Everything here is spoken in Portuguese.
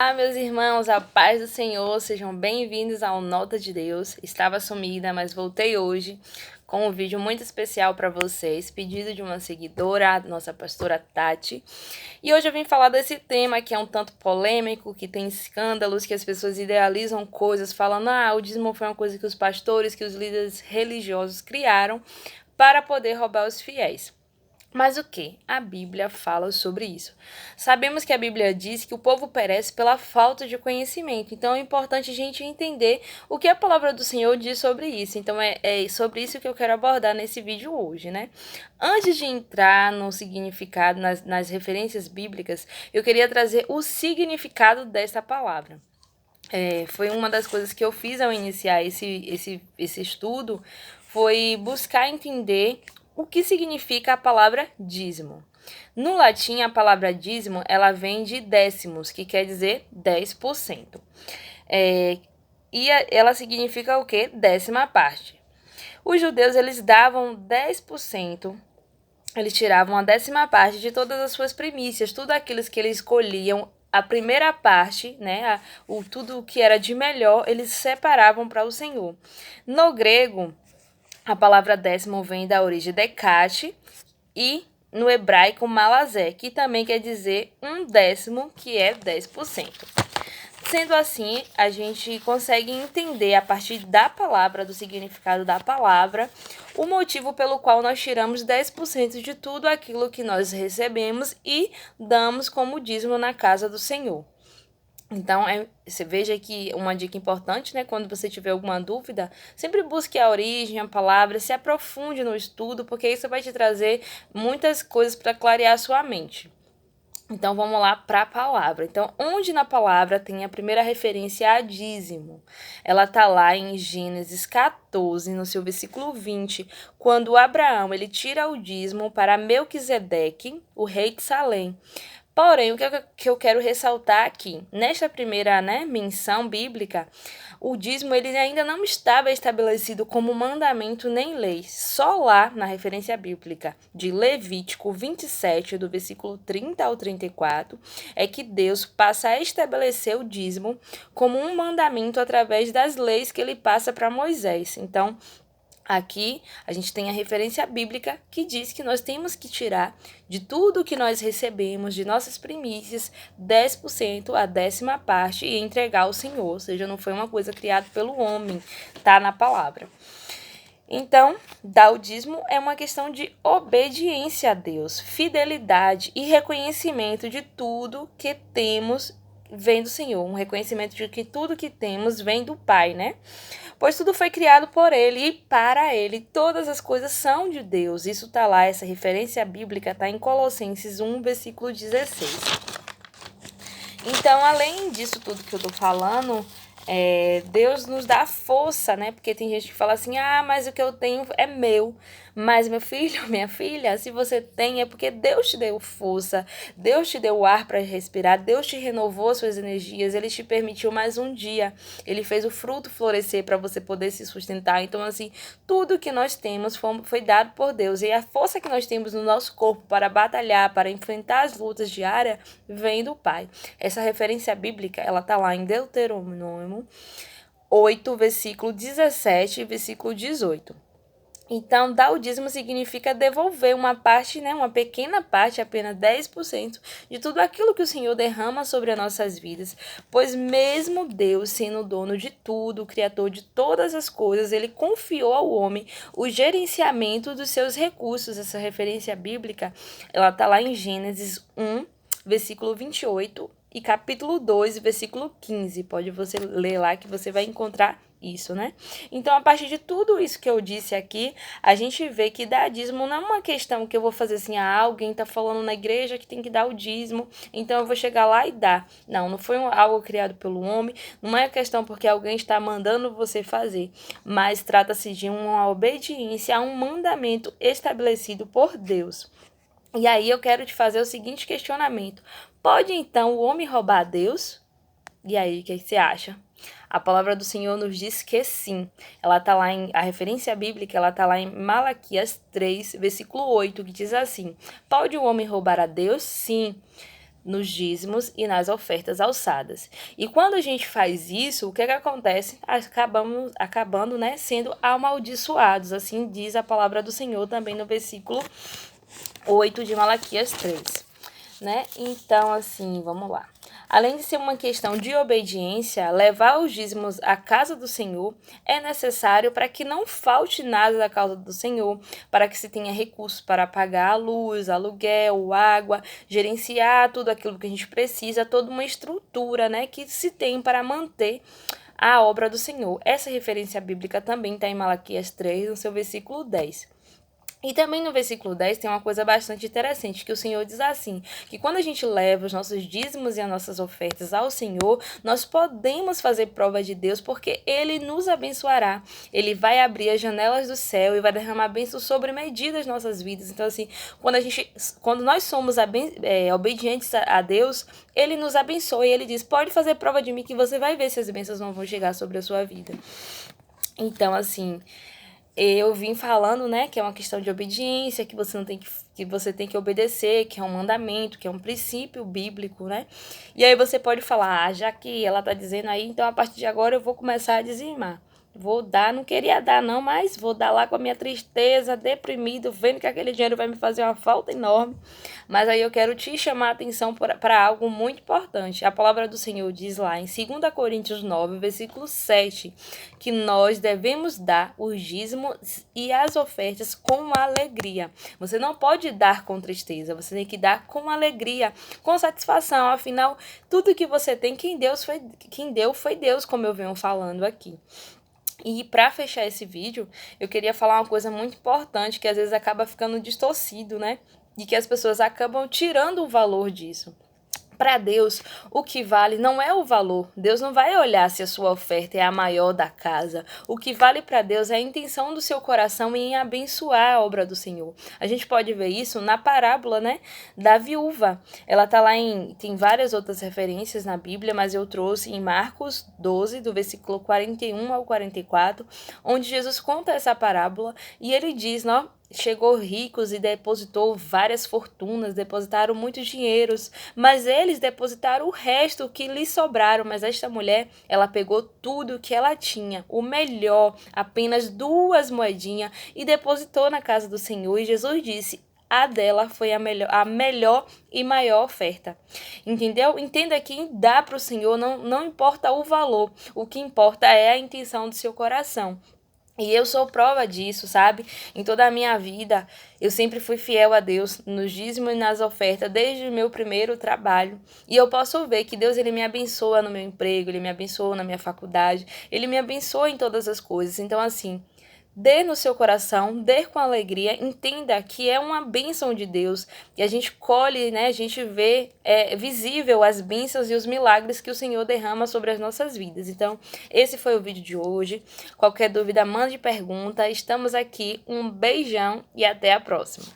Olá, meus irmãos, a paz do Senhor, sejam bem-vindos ao Nota de Deus. Estava sumida, mas voltei hoje com um vídeo muito especial para vocês, pedido de uma seguidora, a nossa pastora Tati. E hoje eu vim falar desse tema que é um tanto polêmico, que tem escândalos, que as pessoas idealizam coisas, falando, o dízimo foi uma coisa que os pastores, que os líderes religiosos criaram para poder roubar os fiéis. Mas o que? A Bíblia fala sobre isso. Sabemos que a Bíblia diz que o povo perece pela falta de conhecimento. Então é importante a gente entender o que a palavra do Senhor diz sobre isso. Então é sobre isso que eu quero abordar nesse vídeo hoje, né? Antes de entrar no significado, nas referências bíblicas, eu queria trazer o significado dessa palavra. Foi uma das coisas que eu fiz ao iniciar esse estudo, foi buscar entender o que significa a palavra dízimo. No latim, a palavra dízimo, ela vem de décimos, que quer dizer 10%. Ela significa o quê? Décima parte. Os judeus, eles davam 10%, eles tiravam a décima parte de todas as suas primícias, tudo aquilo que eles escolhiam, a primeira parte, né, tudo o que era de melhor, eles separavam para o Senhor. No grego, a palavra décimo vem da origem decate e no hebraico malazé, que também quer dizer um décimo, que é 10%. Sendo assim, a gente consegue entender a partir da palavra, do significado da palavra, o motivo pelo qual nós tiramos 10% de tudo aquilo que nós recebemos e damos como dízimo na casa do Senhor. Então, você veja que uma dica importante, né? Quando você tiver alguma dúvida, sempre busque a origem, a palavra, se aprofunde no estudo, porque isso vai te trazer muitas coisas para clarear a sua mente. Então, vamos lá para a palavra. Então, onde na palavra tem a primeira referência a dízimo? Ela está lá em Gênesis 14, no seu versículo 20, quando Abraão ele tira o dízimo para Melquisedeque, o rei de Salém. Porém, o que eu quero ressaltar aqui, nesta primeira menção bíblica, o dízimo ele ainda não estava estabelecido como mandamento nem lei. Só lá, na referência bíblica de Levítico 27, do versículo 30 ao 34, é que Deus passa a estabelecer o dízimo como um mandamento através das leis que ele passa para Moisés. Então, aqui a gente tem a referência bíblica que diz que nós temos que tirar de tudo que nós recebemos, de nossas primícias, 10%, a décima parte, e entregar ao Senhor. Ou seja, não foi uma coisa criada pelo homem, tá na palavra. Então, dar o dízimo é uma questão de obediência a Deus, fidelidade e reconhecimento de tudo que temos vem do Senhor, um reconhecimento de que tudo que temos vem do Pai, né? Pois tudo foi criado por Ele e para Ele, todas as coisas são de Deus. Isso está lá, essa referência bíblica está em Colossenses 1, versículo 16. Então, além disso tudo que eu tô falando, Deus nos dá força, né? Porque tem gente que fala assim, mas o que eu tenho é meu. Mas, meu filho, minha filha, se você tem, é porque Deus te deu força, Deus te deu o ar para respirar, Deus te renovou suas energias, Ele te permitiu mais um dia, Ele fez o fruto florescer para você poder se sustentar. Então, assim, tudo que nós temos foi dado por Deus. E a força que nós temos no nosso corpo para batalhar, para enfrentar as lutas diárias, vem do Pai. Essa referência bíblica, ela tá lá em Deuteronômio 8, versículo 17 e versículo 18. Então, dar o dízimo significa devolver uma parte, uma pequena parte, apenas 10%, de tudo aquilo que o Senhor derrama sobre as nossas vidas. Pois mesmo Deus, sendo o dono de tudo, o criador de todas as coisas, Ele confiou ao homem o gerenciamento dos seus recursos. Essa referência bíblica, ela está lá em Gênesis 1, versículo 28 e capítulo 2, versículo 15. Pode você ler lá que você vai encontrar isso, né? Então, a partir de tudo isso que eu disse aqui, a gente vê que dar dízimo não é uma questão que eu vou fazer assim, alguém tá falando na igreja que tem que dar o dízimo, então eu vou chegar lá e dar. Não foi algo criado pelo homem, não é questão porque alguém está mandando você fazer, mas trata-se de uma obediência a um mandamento estabelecido por Deus. E aí eu quero te fazer o seguinte questionamento: pode então o homem roubar a Deus? E aí, o que você acha? A palavra do Senhor nos diz que sim. Ela tá lá a referência bíblica, ela tá lá em Malaquias 3, versículo 8, que diz assim: pode o homem roubar a Deus? Sim. nos dízimos e nas ofertas alçadas. E quando a gente faz isso, o que acontece? Acabando, né, sendo amaldiçoados. Assim diz a palavra do Senhor também no versículo 8 de Malaquias 3. Né? Então, assim, vamos lá. Além de ser uma questão de obediência, levar os dízimos à casa do Senhor é necessário para que não falte nada da casa do Senhor, para que se tenha recursos para pagar a luz, aluguel, água, gerenciar tudo aquilo que a gente precisa, toda uma estrutura, né, que se tem para manter a obra do Senhor. Essa referência bíblica também está em Malaquias 3, no seu versículo 10. E também no versículo 10 tem uma coisa bastante interessante, que o Senhor diz assim, que quando a gente leva os nossos dízimos e as nossas ofertas ao Senhor, nós podemos fazer prova de Deus, porque Ele nos abençoará. Ele vai abrir as janelas do céu e vai derramar bênçãos sobre medida nas nossas vidas. Então, assim, quando nós somos obedientes a Deus, Ele nos abençoa e Ele diz, pode fazer prova de mim que você vai ver se as bênçãos não vão chegar sobre a sua vida. Então, assim, eu vim falando, né, que é uma questão de obediência, que você tem que obedecer, que é um mandamento, que é um princípio bíblico, né? E aí você pode falar, já que ela tá dizendo aí, então a partir de agora eu vou começar a dizimar. Vou dar, não queria dar não, mas vou dar lá com a minha tristeza, deprimido, vendo que aquele dinheiro vai me fazer uma falta enorme. Mas aí eu quero te chamar a atenção para algo muito importante. A palavra do Senhor diz lá em 2 Coríntios 9, versículo 7, que nós devemos dar os dízimos e as ofertas com alegria. Você não pode dar com tristeza, você tem que dar com alegria, com satisfação. Afinal, tudo que você tem, quem deu foi Deus, como eu venho falando aqui. E para fechar esse vídeo, eu queria falar uma coisa muito importante que às vezes acaba ficando distorcido, né? E que as pessoas acabam tirando o valor disso. Para Deus, o que vale não é o valor. Deus não vai olhar se a sua oferta é a maior da casa. O que vale para Deus é a intenção do seu coração em abençoar a obra do Senhor. A gente pode ver isso na parábola, né, da viúva. Ela tá lá tem várias outras referências na Bíblia, mas eu trouxe em Marcos 12, do versículo 41 ao 44, onde Jesus conta essa parábola e ele diz, não, chegou ricos e depositou várias fortunas, depositaram muitos dinheiros, mas eles depositaram o resto que lhes sobraram. Mas esta mulher, ela pegou tudo que ela tinha, o melhor, apenas 2 moedinhas, e depositou na casa do Senhor. E Jesus disse, a dela foi a melhor e maior oferta. Entendeu? Entenda que dar para o Senhor não importa o valor, o que importa é a intenção do seu coração. E eu sou prova disso, sabe? Em toda a minha vida, eu sempre fui fiel a Deus nos dízimos e nas ofertas, desde o meu primeiro trabalho. E eu posso ver que Deus, Ele me abençoa no meu emprego, Ele me abençoa na minha faculdade, Ele me abençoa em todas as coisas. Então, assim, dê no seu coração, dê com alegria, entenda que é uma bênção de Deus, e a gente colhe, né, a gente vê visível as bênçãos e os milagres que o Senhor derrama sobre as nossas vidas. Então, esse foi o vídeo de hoje. Qualquer dúvida, mande pergunta. Estamos aqui. Um beijão e até a próxima.